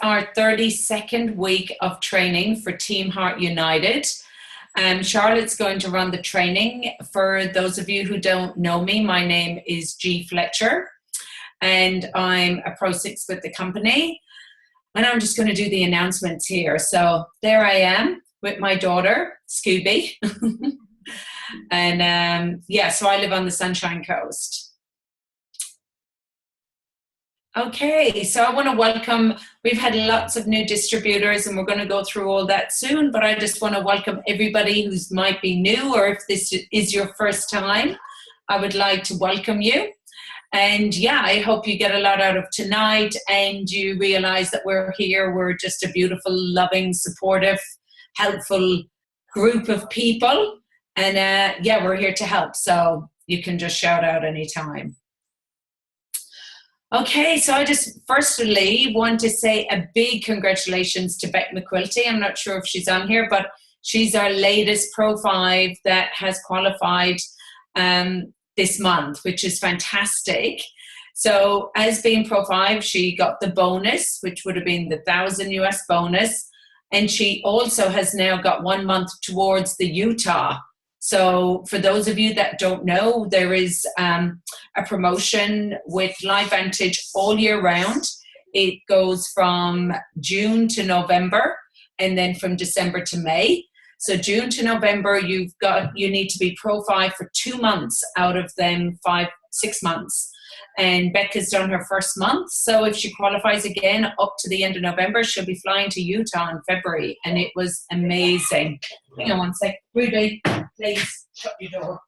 Our 32nd week of training for Team Heart United. Charlotte's going to run the training. For those of you who don't know me, my name is G. Fletcher, and I'm a Pro 6 with the company. And I'm just going to do the announcements here. So there I am with my daughter, Scooby. And so I live on the Sunshine Coast. Okay, so I want to welcome, we've had lots of new distributors and we're going to go through all that soon, but I just want to welcome everybody who might be new, or if this is your first time, I would like to welcome you. And yeah, I hope you get a lot out of tonight and you realize that we're here. We're just a beautiful, loving, supportive, helpful group of people. And we're here to help. So you can just shout out anytime. Okay, so I just firstly want to say a big congratulations to Beck McQuilty. I'm not sure if she's on here, but she's our latest Pro 5 that has qualified this month, which is fantastic. So as being Pro 5, she got the bonus, which would have been the $1,000 US bonus. And she also has now got 1 month towards the Utah. So for those of you that don't know, there is a promotion with LifeVantage all year round. It goes from June to November and then from December to May. So June to November, you need to be Pro 5 for 2 months out of them 6 months. And Beck has done her first month. So if she qualifies again up to the end of November, she'll be flying to Utah in February. And it was amazing. Hang on one sec. Ruby, please shut your door.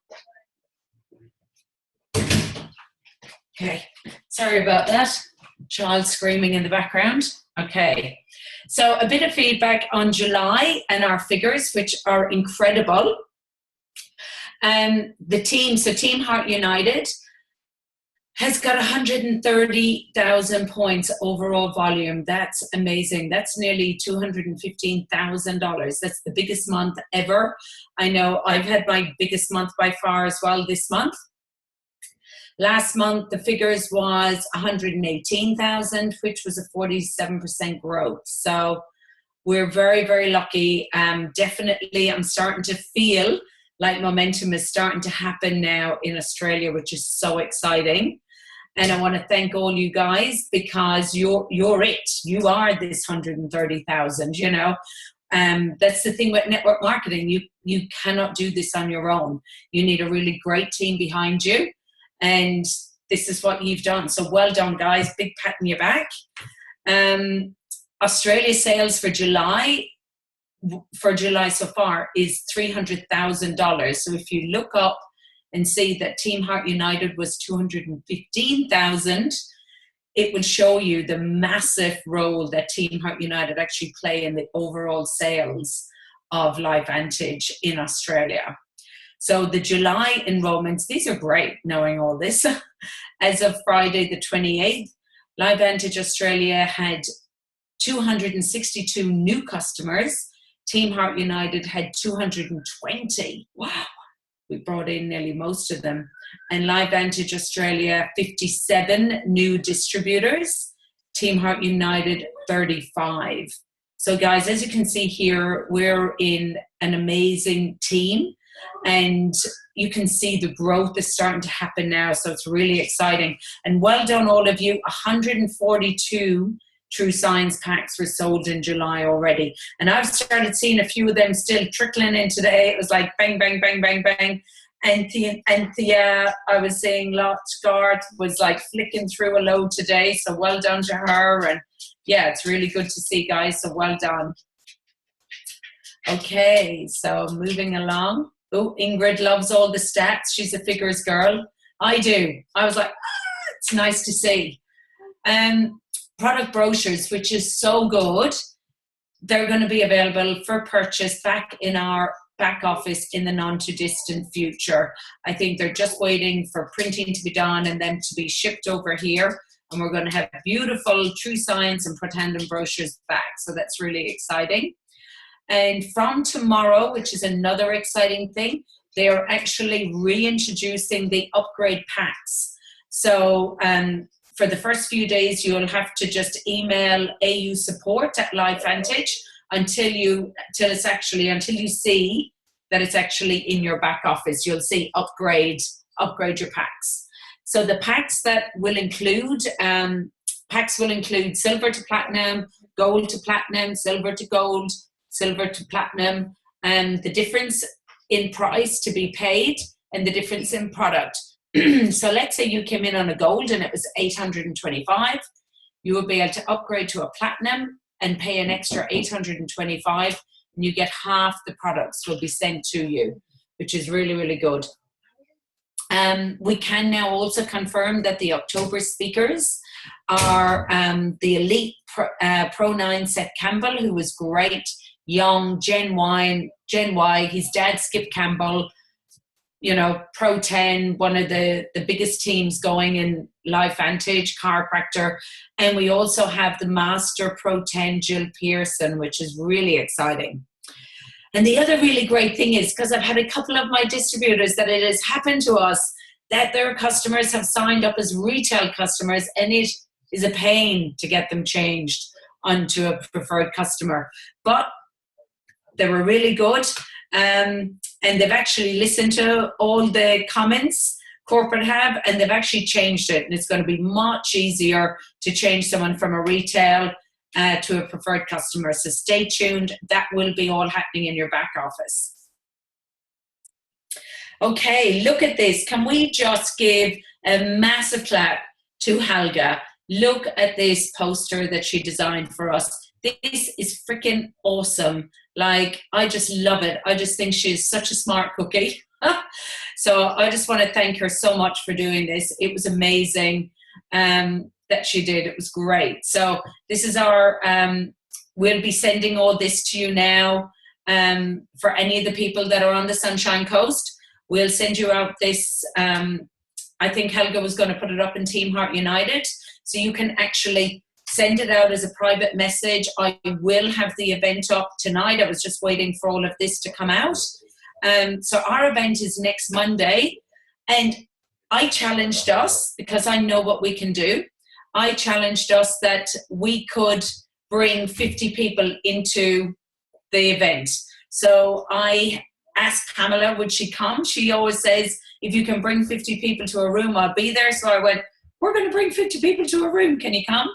Okay, sorry about that. Child screaming in the background. Okay, so a bit of feedback on July and our figures, which are incredible. The team, so Team Heart United, has got 130,000 points overall volume. That's amazing. That's nearly $215,000. That's the biggest month ever. I know I've had my biggest month by far as well this month. Last month, the figures was 118,000, which was a 47% growth. So we're very, very lucky. Definitely, I'm starting to feel like momentum is starting to happen now in Australia, which is so exciting. And I want to thank all you guys because you're it. You are this 130,000, you know. That's the thing with network marketing. You cannot do this on your own. You need a really great team behind you. And this is what you've done. So well done, guys. Big pat on your back. Australia sales for July so far is $300,000. So if you look up and see that Team Heart United was 215,000, it will show you the massive role that Team Heart United actually play in the overall sales of LifeVantage in Australia. So the July enrollments, these are great, knowing all this. As of Friday the 28th, LifeVantage Australia had 262 new customers. Team Heart United had 220. Wow. We brought in nearly most of them. And LifeVantage Australia, 57 new distributors. Team Heart United, 35. So guys, as you can see here, we're in an amazing team. And you can see the growth is starting to happen now. So it's really exciting. And well done, all of you. 142 tru-science packs were sold in July already. And I've started seeing a few of them still trickling in today. It was like bang, bang, bang, bang, bang. And Thea, I was saying Garth was like flicking through a load today. So well done to her. And yeah, it's really good to see, guys. So well done. Okay, so moving along. Oh, Ingrid loves all the stats. She's a figures girl. I do. I was like, it's nice to see. Product brochures, which is so good. They're going to be available for purchase back in our back office in the non-too-distant future. I think they're just waiting for printing to be done and then to be shipped over here. And we're going to have beautiful tru-science and Protandem brochures back. So that's really exciting. And from tomorrow, which is another exciting thing, they are actually reintroducing the upgrade packs. So for the first few days, you'll have to just email AU support at LifeVantage until you see that it's actually in your back office. You'll see upgrade your packs. So the packs will include silver to platinum, gold to platinum, silver to gold, silver to platinum, and the difference in price to be paid and the difference in product. So let's say you came in on a gold and it was $825. You will be able to upgrade to a platinum and pay an extra $825, and you get half the products will be sent to you, which is really, really good. We can now also confirm that the October speakers are the elite Pro 9 Seth Campbell, who was great, young, Gen Y. His dad, Skip Campbell, Pro 10, one of the biggest teams going in LifeVantage, chiropractor. And we also have the Master Pro 10, Jill Pearson, which is really exciting. And the other really great thing is, because I've had a couple of my distributors that it has happened to us that their customers have signed up as retail customers, and it is a pain to get them changed onto a preferred customer. But they were really good. And they've actually listened to all the comments corporate have, and they've actually changed it. And it's going to be much easier to change someone from a retail to a preferred customer. So stay tuned. That will be all happening in your back office. Okay, look at this. Can we just give a massive clap to Helga? Look at this poster that she designed for us. This is freaking awesome. Like, I just love it. I just think she's such a smart cookie. So I just want to thank her so much for doing this. It was amazing that she did. It was great. So this is our, we'll be sending all this to you now for any of the people that are on the Sunshine Coast. We'll send you out this. I think Helga was going to put it up in Team Heart United. So you can actually send it out as a private message. I will have the event up tonight. I was just waiting for all of this to come out. So our event is next Monday. And I challenged us, because I know what we can do. I challenged us that we could bring 50 people into the event. So I asked Pamela, would she come? She always says, if you can bring 50 people to a room, I'll be there. So I went, we're going to bring 50 people to a room. Can you come?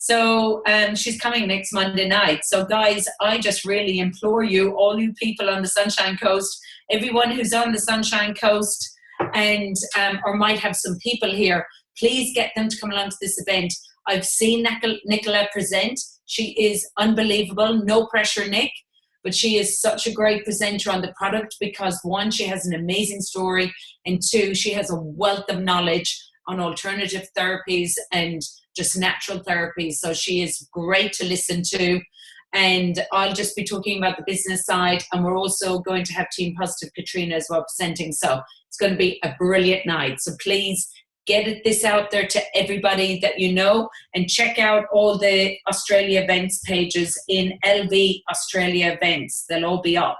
So she's coming next Monday night. So guys, I just really implore you, all you people on the Sunshine Coast, everyone who's on the Sunshine Coast and or might have some people here, please get them to come along to this event. I've seen Nicola present. She is unbelievable. No pressure, Nick. But she is such a great presenter on the product because, one, she has an amazing story, and two, she has a wealth of knowledge on alternative therapies and just natural therapies. So she is great to listen to. And I'll just be talking about the business side. And we're also going to have Team Positive Katrina as well presenting. So it's going to be a brilliant night. So please get this out there to everybody that you know, and check out all the Australia events pages in LV Australia events. They'll all be up.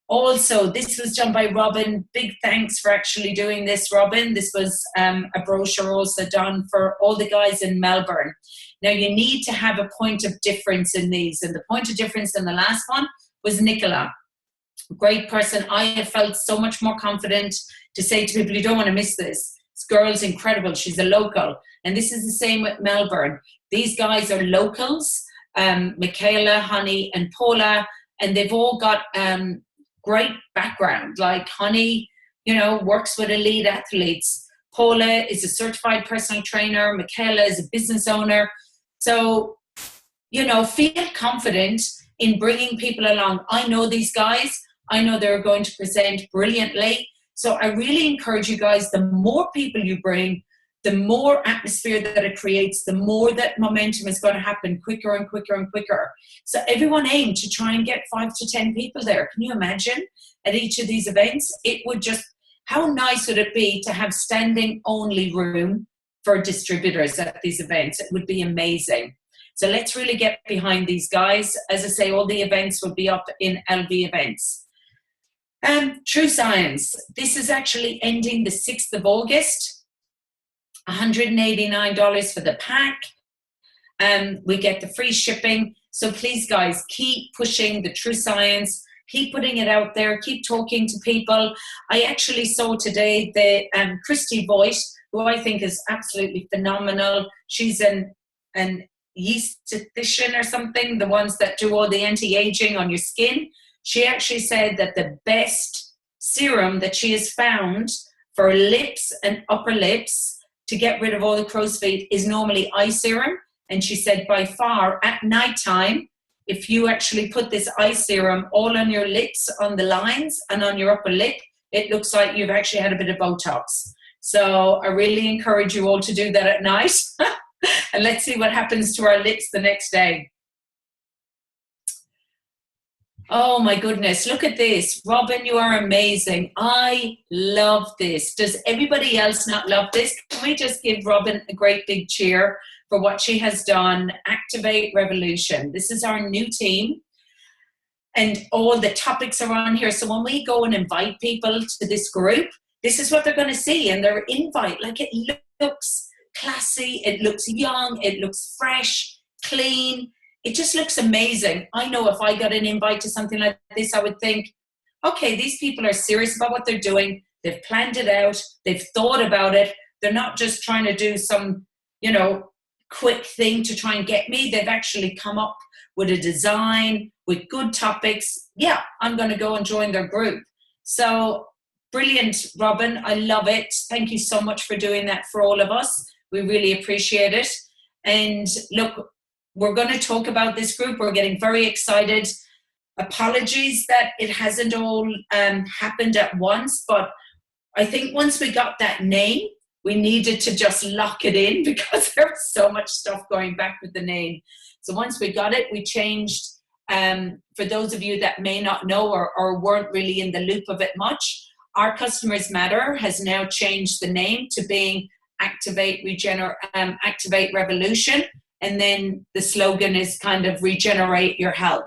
Also, this was done by Robin. Big thanks for actually doing this, Robin. This was a brochure also done for all the guys in Melbourne. Now, you need to have a point of difference in these. And the point of difference in the last one was Nicola. Great person. I have felt so much more confident to say to people, you don't want to miss this. This girl's incredible. She's a local. And this is the same with Melbourne. These guys are locals, Michaela, Honey, and Paula, and they've all got great background. Like Honey, works with elite athletes. Paula is a certified personal trainer. Michaela is a business owner. So, feel confident in bringing people along. I know these guys. I know they're going to present brilliantly. So I really encourage you guys, the more people you bring, the more atmosphere that it creates, the more that momentum is going to happen quicker and quicker and quicker. So everyone aim to try and get 5 to 10 people there. Can you imagine at each of these events? It would just, how nice would it be to have standing only room for distributors at these events? It would be amazing. So let's really get behind these guys. As I say, all the events will be up in LV events. True Science. This is actually ending the 6th of August. $189 for the pack. We get the free shipping. So please, guys, keep pushing the true science. Keep putting it out there. Keep talking to people. I actually saw today that Christy Voigt, who I think is absolutely phenomenal. She's an esthetician or something, the ones that do all the anti-aging on your skin. She actually said that the best serum that she has found for lips and upper lips to get rid of all the crow's feet is normally eye serum. And she said by far at nighttime, if you actually put this eye serum all on your lips, on the lines and on your upper lip, it looks like you've actually had a bit of Botox. So I really encourage you all to do that at night. And let's see what happens to our lips the next day. Oh my goodness, look at this. Robin, you are amazing. I love this. Does everybody else not love this? Can we just give Robin a great big cheer for what she has done? Activate Revolution. This is our new team. And all the topics are on here. So when we go and invite people to this group, this is what they're going to see in their invite. Like, it looks classy, it looks young, it looks fresh, clean. It just looks amazing. I know if I got an invite to something like this, I would think, okay, these people are serious about what they're doing. They've planned it out. They've thought about it. They're not just trying to do some, quick thing to try and get me. They've actually come up with a design, with good topics. Yeah, I'm going to go and join their group. So brilliant, Robin. I love it. Thank you so much for doing that for all of us. We really appreciate it. And look, we're going to talk about this group. We're getting very excited. Apologies that it hasn't all happened at once, but I think once we got that name, we needed to just lock it in because there was so much stuff going back with the name. So once we got it, we changed. For those of you that may not know or weren't really in the loop of it much, Our Customers Matter has now changed the name to being Activate Revolution. And then the slogan is kind of Regenerate Your Health.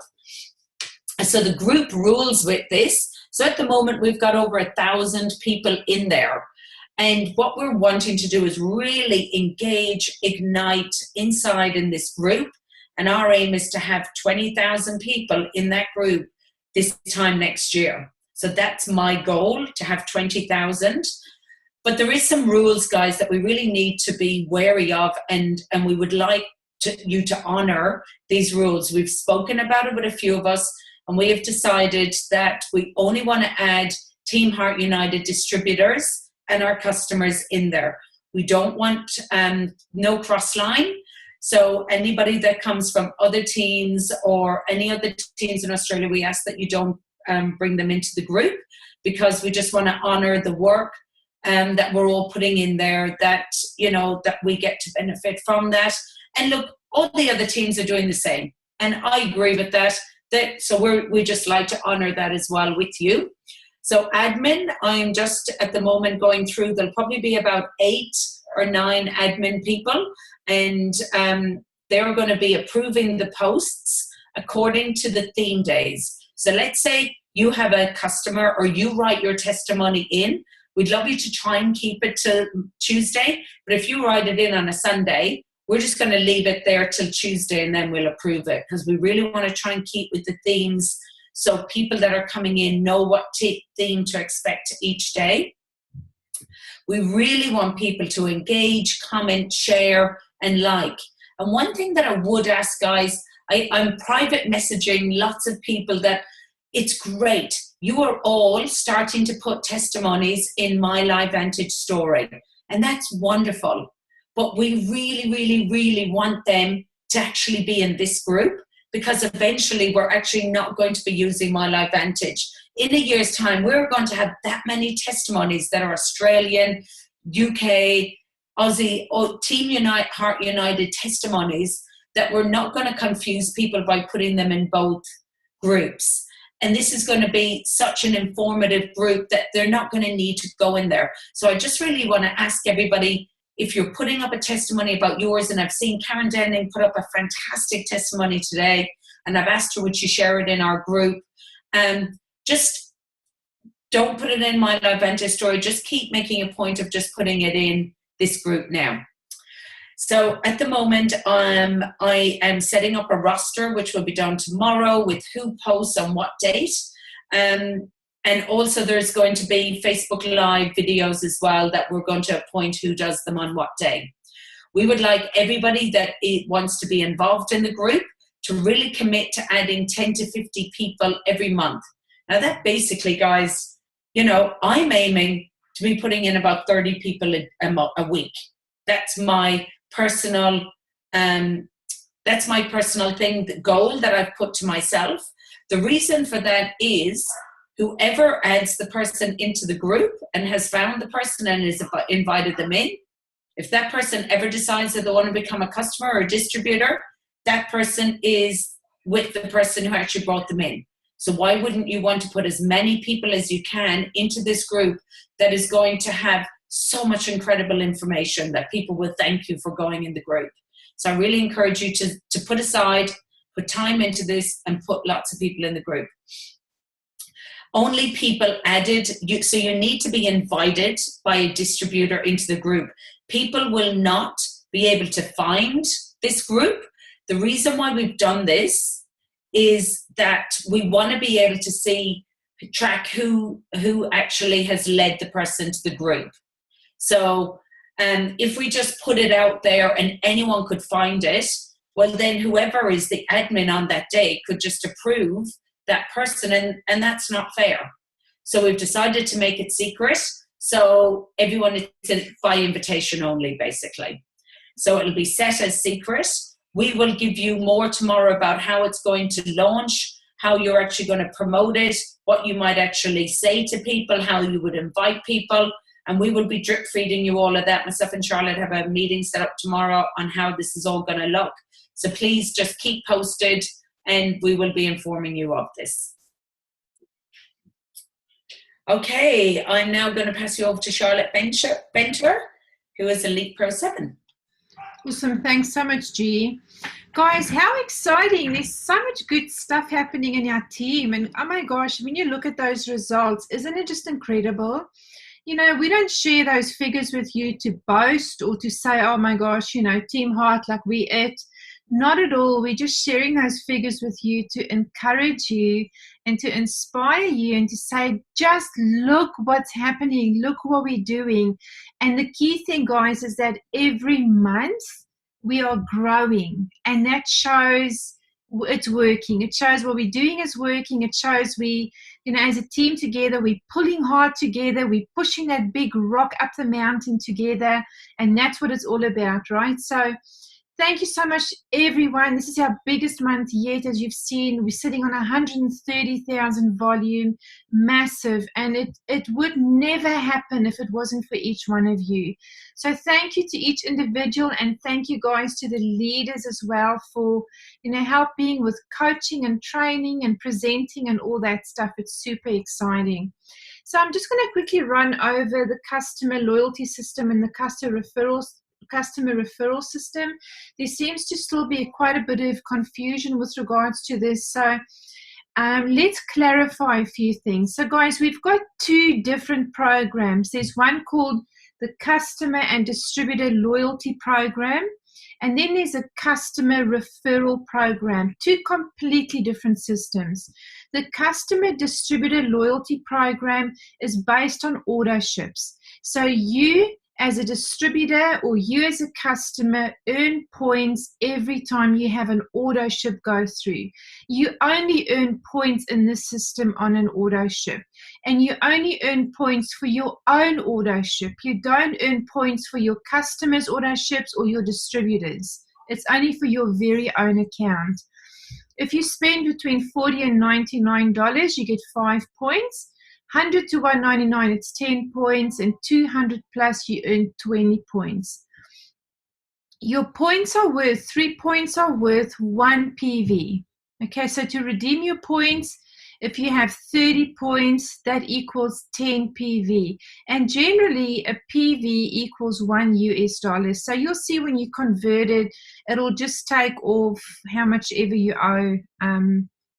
So the group rules with this. So at the moment, we've got over 1,000 people in there. And what we're wanting to do is really engage, ignite inside in this group. And our aim is to have 20,000 people in that group this time next year. So that's my goal, to have 20,000. But there is some rules, guys, that we really need to be wary of, and we would like you to honor these rules. We've spoken about it with a few of us, and we have decided that we only want to add Team Heart United distributors and our customers in there. We don't want no cross line. So anybody that comes from other teams or any other teams in Australia, we ask that you don't bring them into the group, because we just want to honor the work that we're all putting in there, that, that we get to benefit from that. And look, all the other teams are doing the same. And I agree with that. So we just like to honor that as well with you. So admin, I'm just at the moment going through, there'll probably be about 8 or 9 admin people, and they're going to be approving the posts according to the theme days. So let's say you have a customer or you write your testimony in. We'd love you to try and keep it till Tuesday, but if you write it in on a Sunday, we're just going to leave it there till Tuesday and then we'll approve it, because we really want to try and keep with the themes so people that are coming in know what theme to expect each day. We really want people to engage, comment, share, and like. And one thing that I would ask, guys, I'm private messaging lots of people that it's great. You are all starting to put testimonies in my LifeVantage story, and that's wonderful. But we really, really, really want them to actually be in this group, because eventually we're actually not going to be using my LifeVantage. In a year's time, we're going to have that many testimonies that are Australian, UK, Aussie, or Team Heart United testimonies, that we're not going to confuse people by putting them in both groups. And this is going to be such an informative group that they're not going to need to go in there. So I just really want to ask everybody, if you're putting up a testimony about yours, and I've seen Karen Denning put up a fantastic testimony today, and I've asked her would she share it in our group, just don't put it in my LifeVantage story. Just keep making a point of just putting it in this group now. So at the moment, I am setting up a roster, which will be done tomorrow, with who posts on what date. And also there's going to be Facebook Live videos as well that we're going to appoint who does them on what day. We would like everybody that wants to be involved in the group to really commit to adding 10 to 50 people every month. Now that basically, guys, you know, I'm aiming to be putting in about 30 people a week. That's my personal thing, the goal that I've put to myself. The reason for that is whoever adds the person into the group and has found the person and has invited them in, if that person ever decides that they want to become a customer or a distributor, that person is with the person who actually brought them in. So why wouldn't you want to put as many people as you can into this group that is going to have so much incredible information that people will thank you for going in the group? So I really encourage you to put time into this and put lots of people in the group. Only people added, so you need to be invited by a distributor into the group. People will not be able to find this group. The reason why we've done this is that we want to be able to track who actually has led the person to the group. So if we just put it out there and anyone could find it, well then whoever is the admin on that day could just approve that person, and that's not fair. So we've decided to make it secret, so everyone is by invitation only, basically. So it'll be set as secret. We will give you more tomorrow about how it's going to launch, how you're actually going to promote it, what you might actually say to people, how you would invite people, and we will be drip feeding you all of that. Myself and Charlotte have a meeting set up tomorrow on how this is all going to look. So please just keep posted, and we will be informing you of this. Okay, I'm now going to pass you over to Charlotte Benter, who is Elite Pro 7. Awesome. Thanks so much, G. Guys, how exciting. There's so much good stuff happening in our team. And oh my gosh, when you look at those results, isn't it just incredible? You know, we don't share those figures with you to boast or to say, oh my gosh, you know, Team Heart, like we it. Not at all. We're just sharing those figures with you to encourage you and to inspire you and to say, just look what's happening. Look what we're doing. And the key thing, guys, is that every month we are growing, and that shows it's working. It shows what we're doing is working. It shows we, you know, as a team together, we're pulling hard together. We're pushing that big rock up the mountain together. And that's what it's all about, right? So thank you so much, everyone. This is our biggest month yet, as you've seen. We're sitting on 130,000 volume, massive, and it would never happen if it wasn't for each one of you. So thank you to each individual, and thank you guys to the leaders as well for, you know, helping with coaching and training and presenting and all that stuff. It's super exciting. So I'm just going to quickly run over the customer loyalty system and the customer referral system. There seems to still be quite a bit of confusion with regards to this. So let's clarify a few things. So guys, we've got two different programs. There's one called the Customer and Distributor Loyalty Program, and then there's a Customer Referral Program, two completely different systems. The Customer Distributor Loyalty Program is based on auto ships. So you as a distributor or you as a customer earn points every time you have an auto ship go through. You only earn points in this system on an auto ship, and you only earn points for your own auto ship. You don't earn points for your customers' auto ships or your distributors. It's only for your very own account. If you spend between $40 and $99, you get 5 points. 100 to 199, it's 10 points, and 200 plus, you earn 20 points. Your points are worth, 3 points are worth 1 PV. Okay, so to redeem your points, if you have 30 points, that equals 10 PV. And generally, a PV equals $1 US. So you'll see when you convert it, it'll just take off how much ever you owe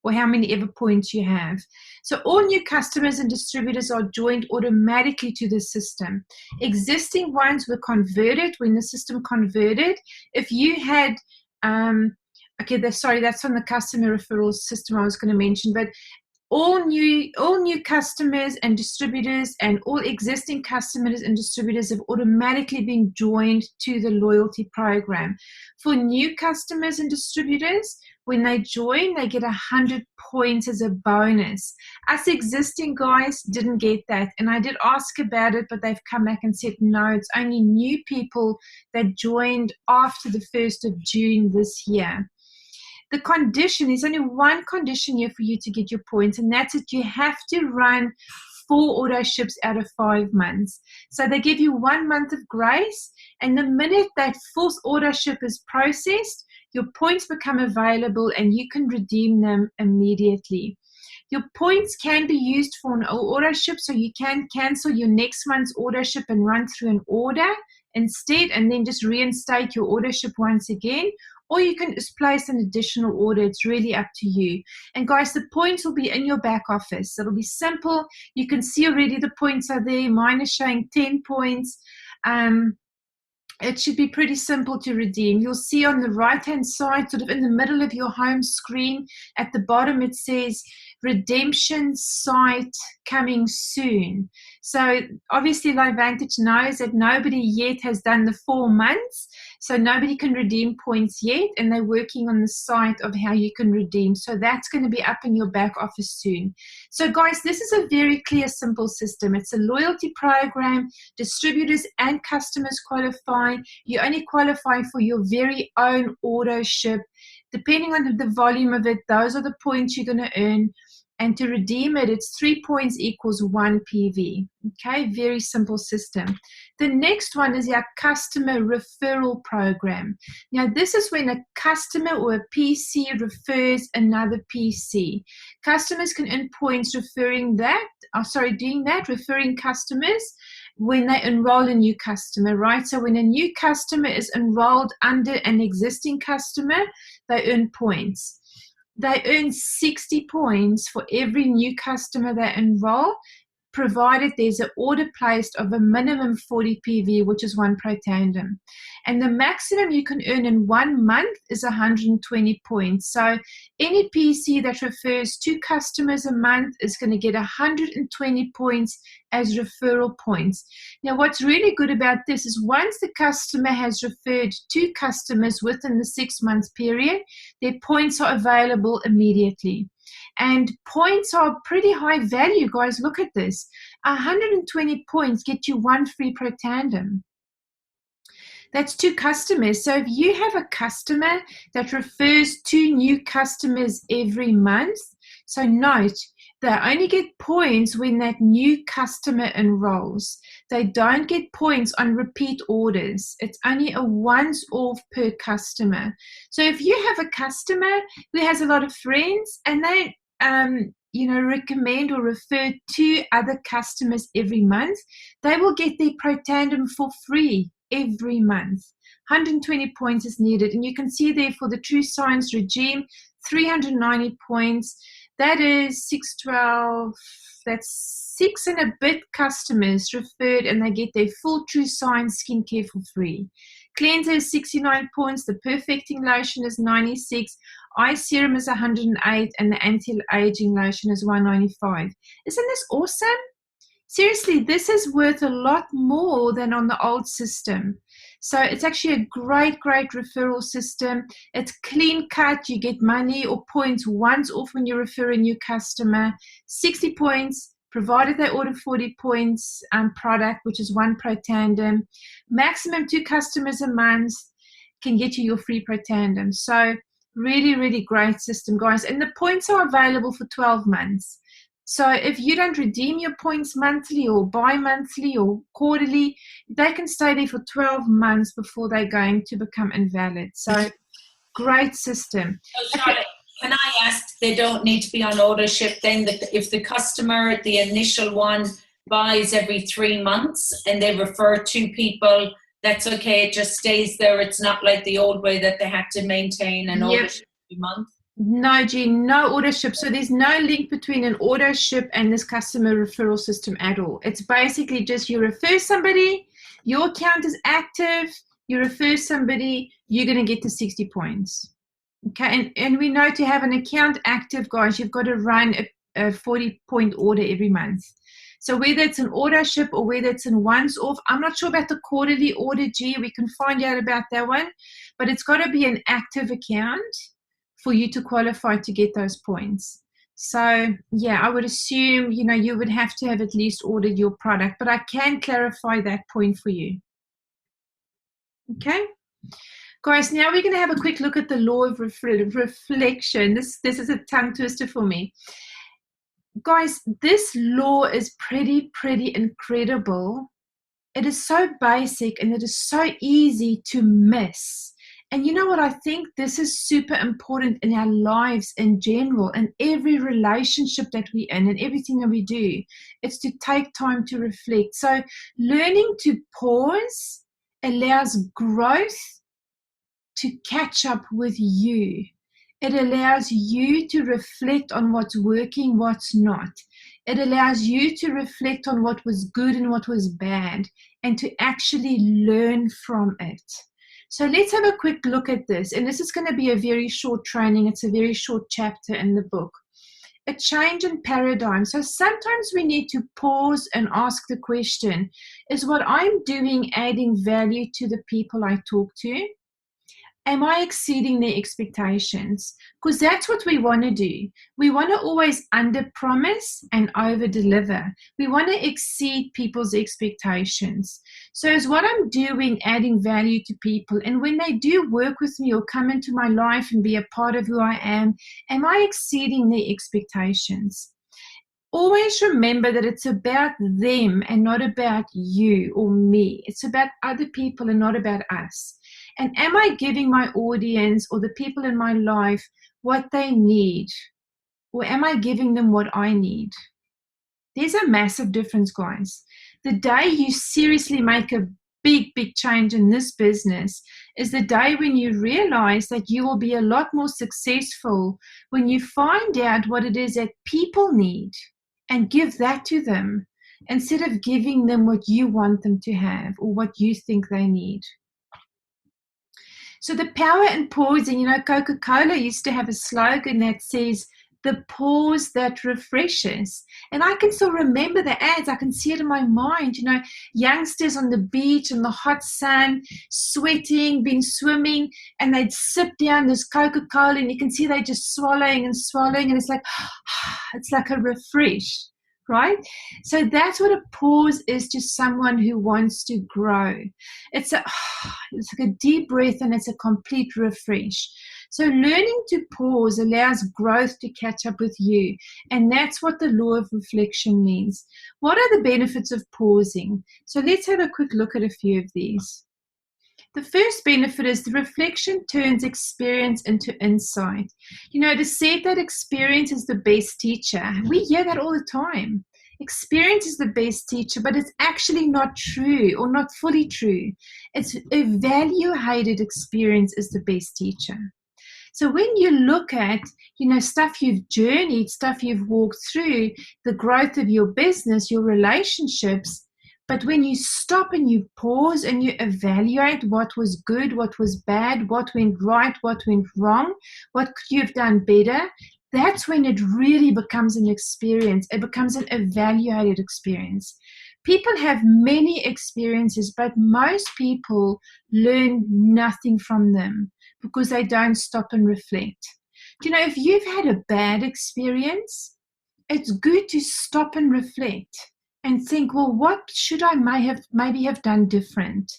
or how many ever points you have. So all new customers and distributors are joined automatically to the system. Existing ones were converted when the system converted. If you had, sorry, that's on the customer referral system I was going to mention, but all new customers and distributors and all existing customers and distributors have automatically been joined to the loyalty program. For new customers and distributors, when they join, they get 100 points as a bonus. Us existing guys didn't get that, and I did ask about it, but they've come back and said no, it's only new people that joined after the 1st of June this year. The condition, there's only one condition here for you to get your points, and that's that you have to run 4 auto ships out of 5 months. So they give you 1 month of grace, and the minute that 4th auto ship is processed, your points become available and you can redeem them immediately. Your points can be used for an auto ship, so you can cancel your next month's auto ship and run through an order instead, and then just reinstate your auto ship once again. Or you can just place an additional order. It's really up to you. And guys, the points will be in your back office. It'll be simple. You can see already the points are there. Mine is showing 10 points. It should be pretty simple to redeem. You'll see on the right-hand side, sort of in the middle of your home screen, at the bottom it says redemption site coming soon. So obviously LifeVantage knows that nobody yet has done the 4 months, so nobody can redeem points yet, and they're working on the site of how you can redeem. So that's going to be up in your back office soon. So guys, this is a very clear, simple system. It's a loyalty program. Distributors and customers qualify. You only qualify for your very own auto ship. Depending on the volume of it, those are the points you're going to earn. And to redeem it, it's 3 points equals 1 PV. Okay, very simple system. The next one is our customer referral program. Now, this is when a customer or a PC refers another PC. Customers can earn points referring customers when they enroll a new customer, right? So when a new customer is enrolled under an existing customer, they earn points. They earn 60 points for every new customer they enroll, provided there's an order placed of a minimum 40 PV, which is 1 pro tandem. And the maximum you can earn in 1 month is 120 points. So any PC that refers 2 customers a month is going to get 120 points as referral points. Now, what's really good about this is once the customer has referred 2 customers within the 6 months period, their points are available immediately. And points are pretty high value, guys. Look at this. 120 points get you 1 free pro tandem. That's 2 customers. So if you have a customer that refers 2 new customers every month, so note, they only get points when that new customer enrolls. They don't get points on repeat orders. It's only a once off per customer. So if you have a customer who has a lot of friends and they recommend or refer 2 other customers every month, they will get their pro tandem for free every month. 120 points is needed. And you can see there for the tru-science regime, 390 points. That is 612, that's 6 and a bit customers referred, and they get their full tru-science skincare for free. Cleanser is 69 points, the perfecting lotion is 96, eye serum is 108, and the anti-aging lotion is 195. Isn't this awesome? Seriously, this is worth a lot more than on the old system. So it's actually a great, great referral system. It's clean cut. You get money or points once off when you refer a new customer. 60 points, provided they order 40 points product, which is 1 pro tandem. Maximum 2 customers a month can get you your free pro tandem. So really, really great system, guys. And the points are available for 12 months. So if you don't redeem your points monthly or bi-monthly or quarterly, they can stay there for 12 months before they're going to become invalid. So great system. So Charlotte, can I ask, they don't need to be on auto ship then? If the customer, the initial one, buys every 3 months and they refer 2 people, that's okay, it just stays there. It's not like the old way that they had to maintain an auto ship every month. No, Jean, no order ship. So there's no link between an order ship and this customer referral system at all. It's basically just you refer somebody, your account is active, you refer somebody, you're going to get to 60 points. Okay, and we know to have an account active, guys, you've got to run a 40-point order every month. So whether it's an order ship or whether it's in once off, I'm not sure about the quarterly order, G. We can find out about that one, but it's got to be an active account for you to qualify to get those points. So yeah, I would assume, you know, you would have to have at least ordered your product, but I can clarify that point for you. Okay. Guys, now we're going to have a quick look at the law of reflection. This is a tongue twister for me. Guys, this law is pretty incredible. It is so basic and it is so easy to miss. And you know what? I think this is super important in our lives in general, and every relationship that we're in and everything that we do. It's to take time to reflect. So learning to pause allows growth to catch up with you. It allows you to reflect on what's working, what's not. It allows you to reflect on what was good and what was bad, and to actually learn from it. So let's have a quick look at this. And this is going to be a very short training. It's a very short chapter in the book. A change in paradigm. So sometimes we need to pause and ask the question, is what I'm doing adding value to the people I talk to? Am I exceeding their expectations? Because that's what we want to do. We want to always under-promise and over-deliver. We want to exceed people's expectations. So is what I'm doing adding value to people? And when they do work with me or come into my life and be a part of who I am I exceeding their expectations? Always remember that it's about them and not about you or me. It's about other people and not about us. And am I giving my audience or the people in my life what they need? Or am I giving them what I need? There's a massive difference, guys. The day you seriously make a big change in this business is the day when you realize that you will be a lot more successful when you find out what it is that people need and give that to them instead of giving them what you want them to have or what you think they need. So the power in pausing, you know, Coca-Cola used to have a slogan that says, the pause that refreshes. And I can still remember the ads. I can see it in my mind, you know, youngsters on the beach in the hot sun, sweating, been swimming, and they'd sip down this Coca-Cola and you can see they're just swallowing and swallowing. And it's like a refresh, right? So that's what a pause is to someone who wants to grow. It's like a deep breath and it's a complete refresh. So learning to pause allows growth to catch up with you. And that's what the law of reflection means. What are the benefits of pausing? So let's have a quick look at a few of these. The first benefit is the reflection turns experience into insight. You know, it is said that experience is the best teacher. We hear that all the time. Experience is the best teacher, but it's actually not true or not fully true. It's evaluated experience is the best teacher. So when you look at, you know, stuff you've journeyed, stuff you've walked through, the growth of your business, your relationships, but when you stop and you pause and you evaluate what was good, what was bad, what went right, what went wrong, what could you have done better, that's when it really becomes an experience. It becomes an evaluated experience. People have many experiences, but most people learn nothing from them because they don't stop and reflect. You know, if you've had a bad experience, it's good to stop and reflect and think, well, what should I maybe have done different?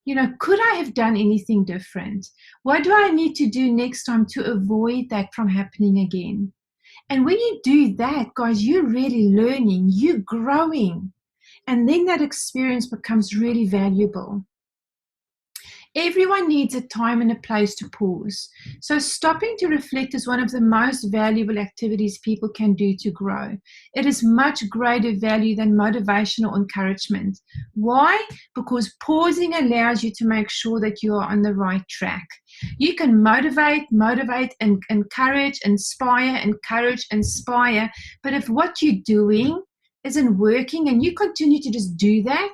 You know, could I have done anything different? What do I need to do next time to avoid that from happening again? And when you do that, guys, you're really learning, you're growing. And then that experience becomes really valuable. Everyone needs a time and a place to pause. So stopping to reflect is one of the most valuable activities people can do to grow. It is much greater value than motivational encouragement. Why? Because pausing allows you to make sure that you are on the right track. You can motivate, and encourage, inspire, encourage, inspire. But if what you're doing isn't working and you continue to just do that,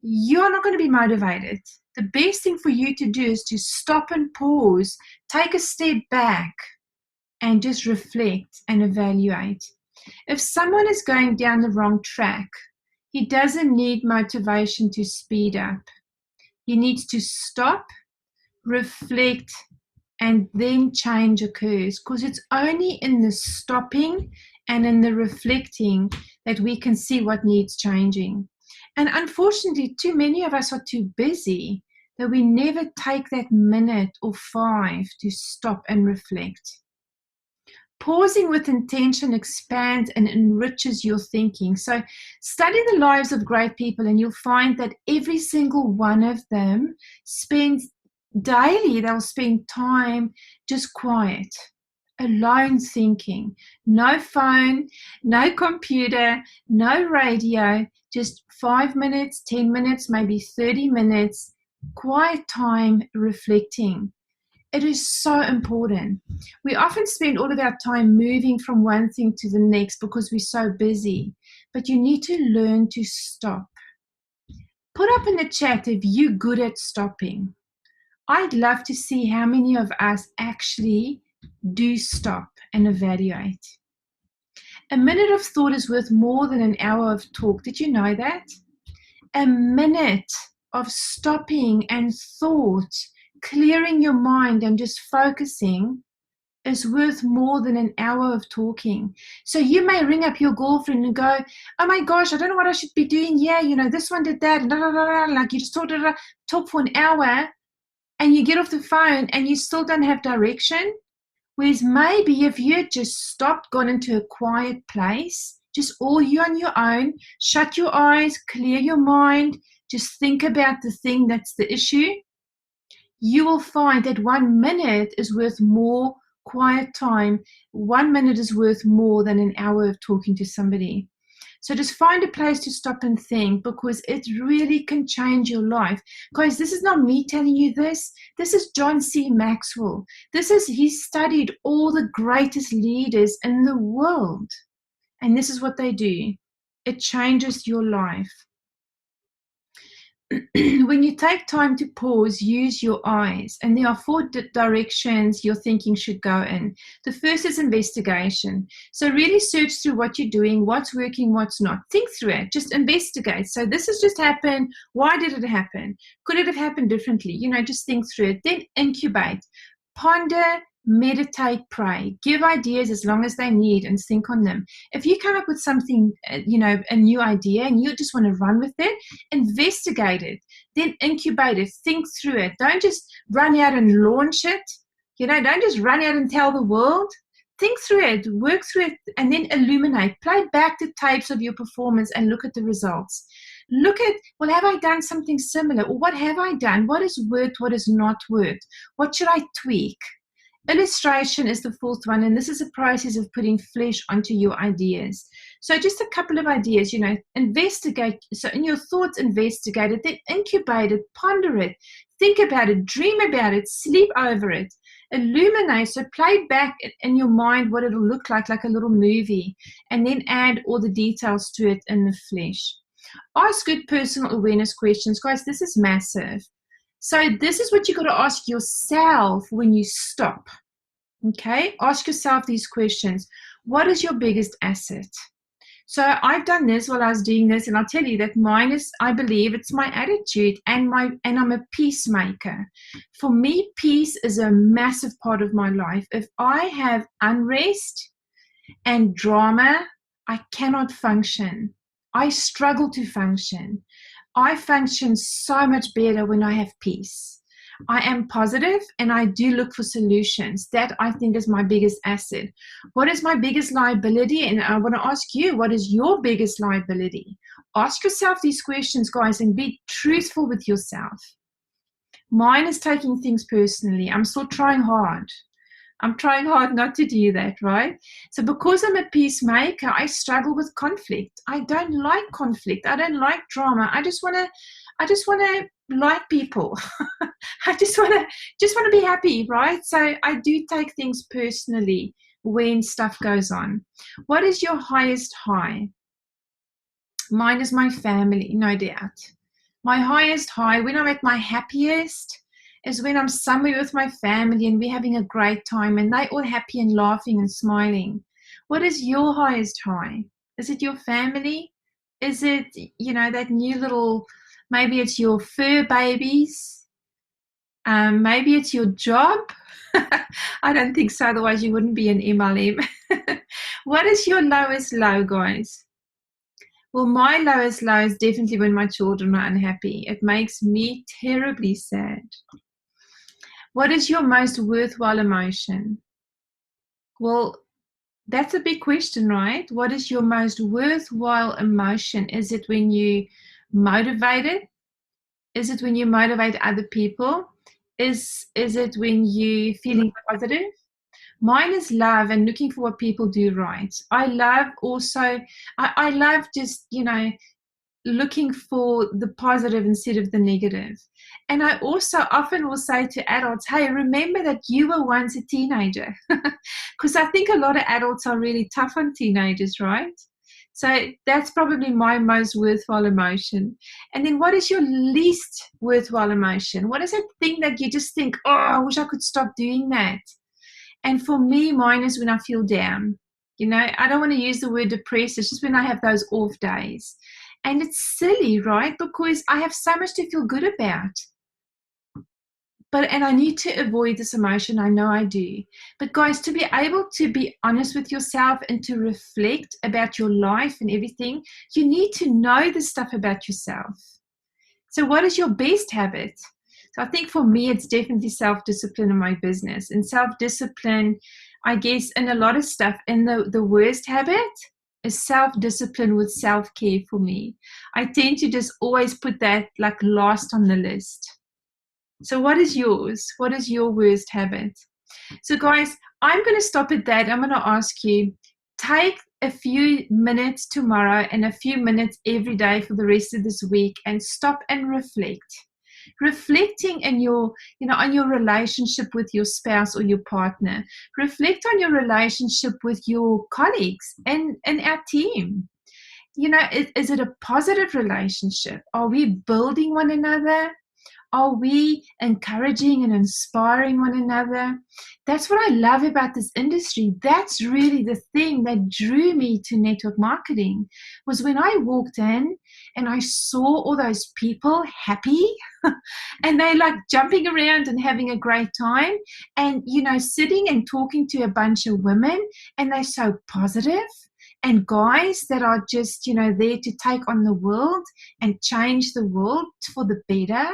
you're not going to be motivated. The best thing for you to do is to stop and pause, take a step back, and just reflect and evaluate. If someone is going down the wrong track, he doesn't need motivation to speed up. He needs to stop, reflect, and then change occurs, because it's only in the stopping and in the reflecting that we can see what needs changing. And unfortunately, too many of us are too busy that we never take that minute or 5 to stop and reflect. Pausing with intention expands and enriches your thinking. So study the lives of great people and you'll find that every single one of them spends daily, they'll spend time just quiet, alone thinking. No phone, no computer, no radio, just 5 minutes, 10 minutes, maybe 30 minutes, quiet time reflecting. It is so important. We often spend all of our time moving from one thing to the next because we're so busy. But you need to learn to stop. Put up in the chat if you're good at stopping. I'd love to see how many of us actually do stop and evaluate. A minute of thought is worth more than an hour of talk. Did you know that? A minute of stopping and thought, clearing your mind and just focusing is worth more than an hour of talking. So you may ring up your girlfriend and go, oh my gosh, I don't know what I should be doing. Yeah, this one did that. Like you just talk for an hour and you get off the phone and you still don't have direction. Whereas maybe if you had just stopped, gone into a quiet place, just all you on your own, shut your eyes, clear your mind, just think about the thing that's the issue, you will find that 1 minute is worth more quiet time. 1 minute is worth more than an hour of talking to somebody. So just find a place to stop and think, because it really can change your life. Guys, this is not me telling you this. This is John C. Maxwell. He studied all the greatest leaders in the world. And this is what they do. It changes your life. When you take time to pause, use your eyes. And there are 4 directions your thinking should go in. The first is investigation. So really search through what you're doing, what's working, what's not. Think through it. Just investigate. So this has just happened. Why did it happen? Could it have happened differently? Just think through it. Then incubate. Ponder, meditate, pray. Give ideas as long as they need and think on them. If you come up with something, a new idea and you just want to run with it, investigate it. Then incubate it. Think through it. Don't just run out and launch it. Don't just run out and tell the world. Think through it, work through it, and then illuminate. Play back the tapes of your performance and look at the results. Look at, well, have I done something similar? Or what have I done? What has worked? What has not worked? What should I tweak? Illustration is the 4th one, and this is a process of putting flesh onto your ideas. So just a couple of ideas, investigate. So in your thoughts, investigate it, then incubate it, ponder it, think about it, dream about it, sleep over it, illuminate. So play back in your mind what it'll look like a little movie, and then add all the details to it in the flesh. Ask good personal awareness questions. Guys, this is massive. So this is what you've got to ask yourself when you stop. Okay? Ask yourself these questions. What is your biggest asset? So I've done this while I was doing this, and I'll tell you that mine is, I believe, it's my attitude and I'm a peacemaker. For me, peace is a massive part of my life. If I have unrest and drama, I cannot function. I struggle to function. I function so much better when I have peace. I am positive and I do look for solutions. That I think is my biggest asset. What is my biggest liability? And I want to ask you, what is your biggest liability? Ask yourself these questions, guys, and be truthful with yourself. Mine is taking things personally. I'm still trying hard. I'm trying hard not to do that, right? So because I'm a peacemaker, I struggle with conflict. I don't like conflict. I don't like drama. I just want to like people. I just want to be happy, right? So I do take things personally when stuff goes on. What is your highest high? Mine is my family, no doubt. My highest high, when I'm at my happiest, is when I'm somewhere with my family and we're having a great time and they're all happy and laughing and smiling. What is your highest high? Is it your family? Is it, that new little, maybe it's your fur babies? Maybe it's your job? I don't think so, otherwise you wouldn't be an MLM. What is your lowest low, guys? Well, my lowest low is definitely when my children are unhappy. It makes me terribly sad. What is your most worthwhile emotion? Well, that's a big question, right? What is your most worthwhile emotion? Is it when you motivated? Is it when you motivate other people? Is it when you feeling positive? Mine is love and looking for what people do right. I love also, I love just, looking for the positive instead of the negative. And I also often will say to adults, hey, remember that you were once a teenager. Because I think a lot of adults are really tough on teenagers, right? So that's probably my most worthwhile emotion. And then what is your least worthwhile emotion? What is that thing that you just think, oh, I wish I could stop doing that? And for me, mine is when I feel down. I don't want to use the word depressed. It's just when I have those off days. And it's silly, right? Because I have so much to feel good about. And I need to avoid this emotion. I know I do. But guys, to be able to be honest with yourself and to reflect about your life and everything, you need to know the stuff about yourself. So what is your best habit? So I think for me, it's definitely self-discipline in my business. And self-discipline, I guess, in a lot of stuff. And the worst habit is self-discipline with self-care for me. I tend to just always put that like last on the list. So what is yours? What is your worst habit? So guys, I'm going to stop at that. I'm going to ask you, take a few minutes tomorrow and a few minutes every day for the rest of this week and stop and reflect. Reflecting in your, on your relationship with your spouse or your partner. Reflect on your relationship with your colleagues and our team. Is it a positive relationship? Are we building one another? Are we encouraging and inspiring one another? That's what I love about this industry. That's really the thing that drew me to network marketing, was when I walked in and I saw all those people happy and they like jumping around and having a great time and, sitting and talking to a bunch of women and they're so positive. And guys that are just, there to take on the world and change the world for the better.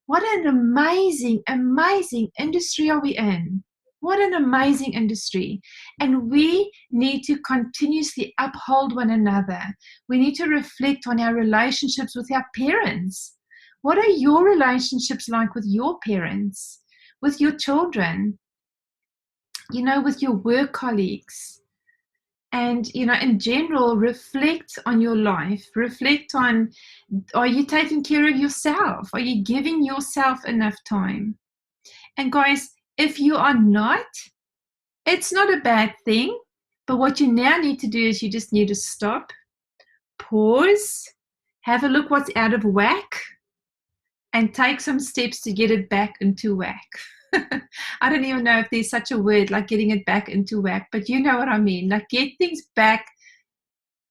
What an amazing, amazing industry are we in? What an amazing industry. And we need to continuously uphold one another. We need to reflect on our relationships with our parents. What are your relationships like with your parents, with your children, with your work colleagues? And, in general, reflect on your life. Reflect on, are you taking care of yourself? Are you giving yourself enough time? And guys, if you are not, it's not a bad thing. But what you now need to do is you just need to stop, pause, have a look what's out of whack, and take some steps to get it back into whack. I don't even know if there's such a word like getting it back into whack, but you know what I mean. Like get things back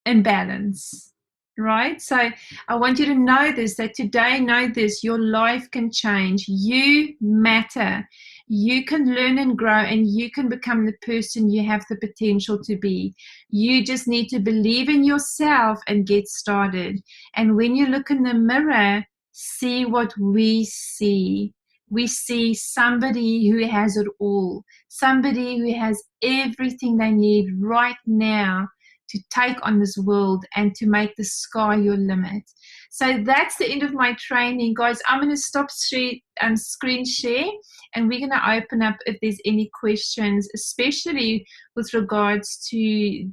in balance, right? So I want you to know this, that today, know this, your life can change. You matter. You can learn and grow and you can become the person you have the potential to be. You just need to believe in yourself and get started. And when you look in the mirror, see what we see. We see somebody who has it all, somebody who has everything they need right now to take on this world and to make the sky your limit. So that's the end of my training, guys. I'm going to stop screen share, and we're going to open up if there's any questions, especially with regards to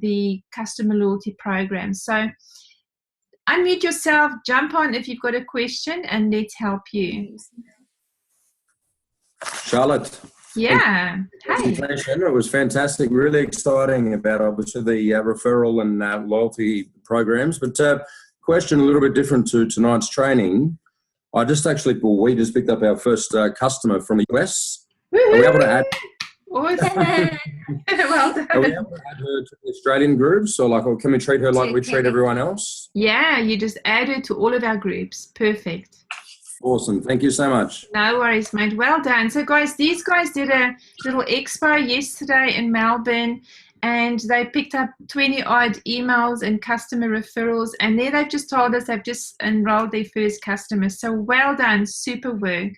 the customer loyalty program. So unmute yourself, jump on if you've got a question, and let's help you. Charlotte. Yeah. Hey. It was fantastic, really exciting about obviously the referral and loyalty programs. But question a little bit different to tonight's training. We just picked up our first customer from the US. Are we able to add? Awesome. Well done. Are we able to add her to the Australian groups, or can we treat her like we treat everyone else? Yeah, you just add her to all of our groups. Perfect. Awesome. Thank you so much. No worries, mate. Well done. So, guys, these guys did a little expo yesterday in Melbourne, and they picked up 20-odd emails and customer referrals, and there they've just told us they've just enrolled their first customers. So, well done. Super work.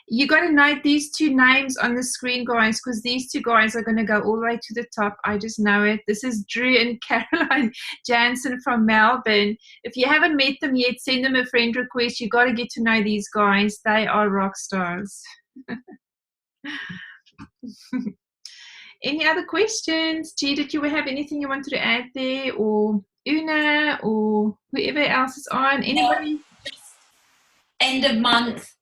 You got to note these two names on the screen, guys, because these two guys are going to go all the way to the top. I just know it. This is Drew and Caroline Jansen from Melbourne. If you haven't met them yet, send them a friend request. You got to get to know these guys. They are rock stars. Any other questions? G, did you have anything you wanted to add there, or Una, or whoever else is on? Anybody? No, end of month.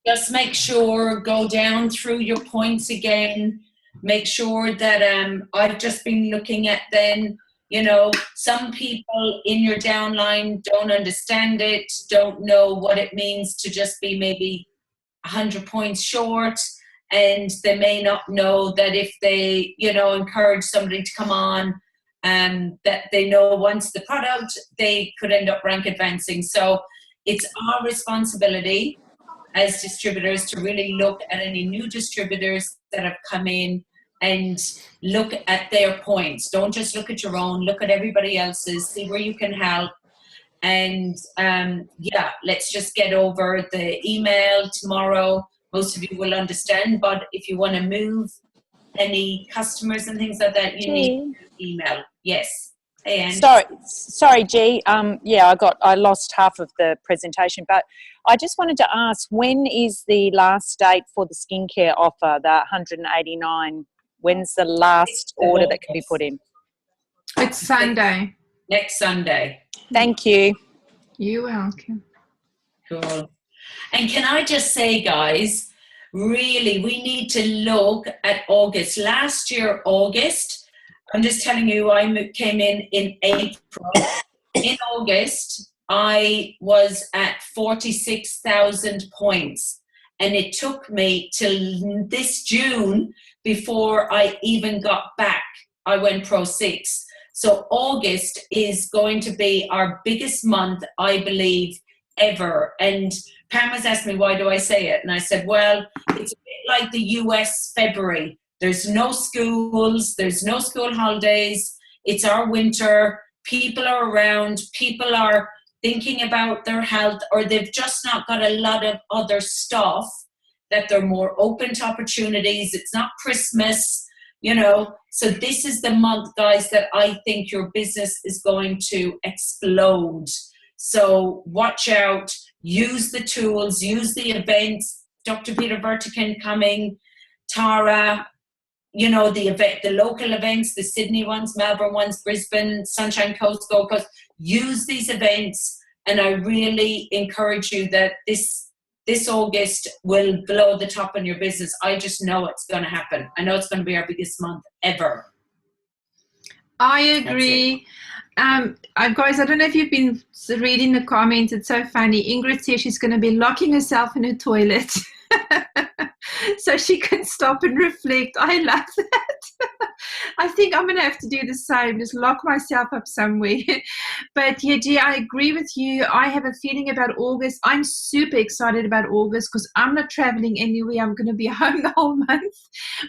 Just make sure, go down through your points again. Make sure that I've just been looking at then, some people in your downline don't understand it, don't know what it means to just be maybe 100 points short, and they may not know that if they, encourage somebody to come on, that they know once the product, they could end up rank advancing. So it's our responsibility as distributors to really look at any new distributors that have come in and look at their points. Don't just look at your own, look at everybody else's, see where you can help. And let's just get over the email tomorrow. Most of you will understand, but if you want to move any customers and things like that, you need to email. Yes. Hey, Anne. Sorry, G. I lost half of the presentation, but I just wanted to ask, when is the last date for the skincare offer, the 189? When's the last order that can be put in? It's Sunday. Next Sunday. Thank you. You're welcome. Cool. And can I just say, guys, really, we need to look at August. Last year, August, I'm just telling you, I came in April. In August, I was at 46,000 points. And it took me till this June before I even got back. I went Pro 6. So August is going to be our biggest month, I believe, ever. And Pam has asked me, why do I say it? And I said, well, it's a bit like the US February. There's no schools, there's no school holidays, it's our winter, people are around, people are thinking about their health, or they've just not got a lot of other stuff that they're more open to opportunities. It's not Christmas, So this is the month, guys, that I think your business is going to explode. So watch out, use the tools, use the events. Dr. Peter Vertican coming, Tara, the local events, the Sydney ones, Melbourne ones, Brisbane, Sunshine Coast, Gold Coast. Use these events, and I really encourage you that this August will blow the top on your business. I just know it's going to happen. I know it's going to be our biggest month ever. I agree. Guys, I don't know if you've been reading the comments. It's so funny. Ingrid says she's going to be locking herself in her toilet so she can stop and reflect. I love that. I think I'm going to have to do the same, just lock myself up somewhere. But yeah, G, I agree with you. I have a feeling about August. I'm super excited about August because I'm not traveling anywhere. I'm going to be home the whole month,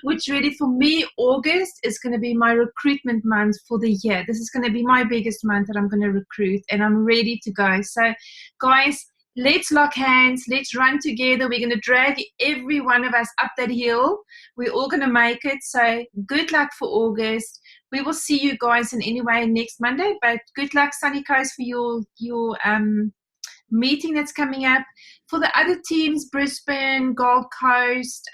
which really for me, August is going to be my recruitment month for the year. This is going to be my biggest month that I'm going to recruit, and I'm ready to go. So guys, let's lock hands, let's run together. We're going to drag every one of us up that hill. We're all going to make it. So good luck for August. We will see you guys in any way next Monday, but good luck, Sunny Coast, for your meeting that's coming up. For the other teams, Brisbane, Gold Coast,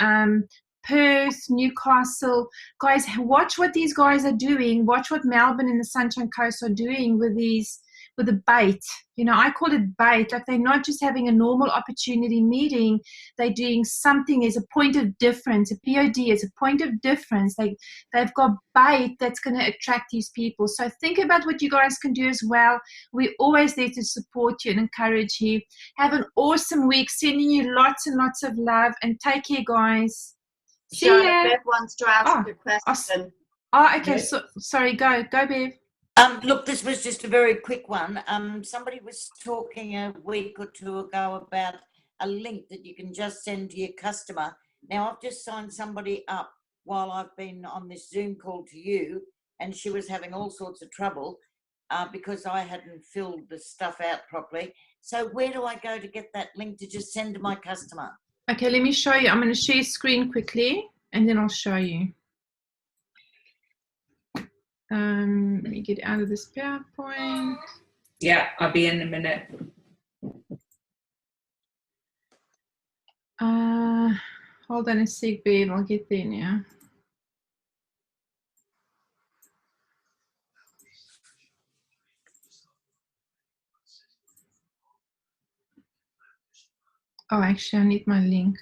Perth, Newcastle, guys, watch what these guys are doing. Watch what Melbourne and the Sunshine Coast are doing with the bait. You know, I call it bait. Like, they're not just having a normal opportunity meeting, they're doing something as a point of difference. A POD is a point of difference. They've got bait that's going to attract these people. So think about what you guys can do as well. We're always there to support you and encourage you. Have an awesome week. Sending you lots and lots of love, and take care, guys. See ya. Bev wants to ask a question. Okay. So, sorry, go, Bev. Look, this was just a very quick one. Somebody was talking a week or two ago about a link that you can just send to your customer. Now, I've just signed somebody up while I've been on this Zoom call to you, and she was having all sorts of trouble because I hadn't filled the stuff out properly. So where do I go to get that link to just send to my customer? Okay, let me show you. I'm going to share screen quickly, and then I'll show you. Let me get out of this PowerPoint. Yeah, I'll be in a minute. Hold on a sec, babe. I'll get there now. Oh, actually, I need my link.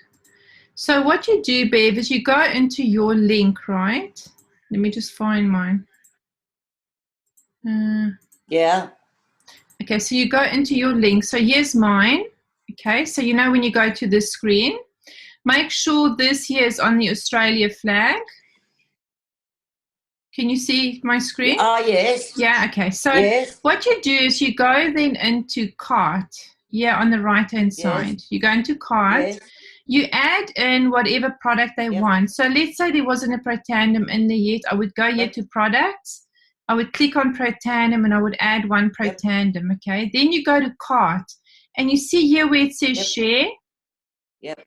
So what you do, babe, is you go into your link, right? Let me just find mine. Yeah. Okay, so you go into your link. So here's mine. Okay, so you know when you go to this screen, make sure this here is on the Australia flag. Can you see my screen? Oh, yes. Yeah, okay. So yes. What you do is you go then into cart. Yeah, on the right-hand side. Yes. You go into cart. Yes. You add in whatever product they want. So let's say there wasn't a Protandem in there yet. I would go here to products. I would click on Protandem and I would add one Protandem, okay? Then you go to cart. And you see here where it says share. Yep.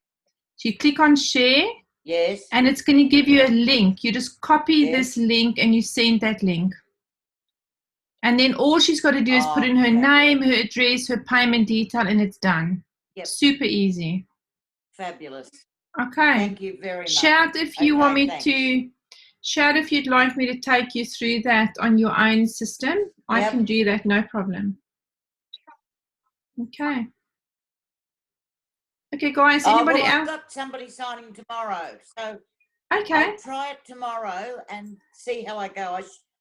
So you click on share. Yes. And it's going to give you a link. You just copy this link and you send that link. And then all she's got to do is put in her name, her address, her payment detail, and it's done. Yep. Super easy. Fabulous. Okay. Thank you very much. Shout if you want me to. Shout if you'd like me to take you through that on your own system. I can do that, no problem. Okay. Okay, guys. Anybody else? I've got somebody signing tomorrow, so okay. I'll try it tomorrow and see how I go.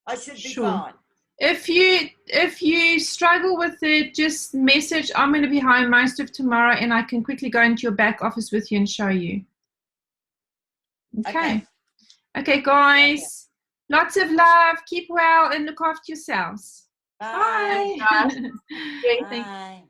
I should be fine. If you struggle with it, just message. I'm going to be home most of tomorrow, and I can quickly go into your back office with you and show you. Okay. Okay, guys. Lots of love. Keep well and look after yourselves. Bye. Bye. Bye.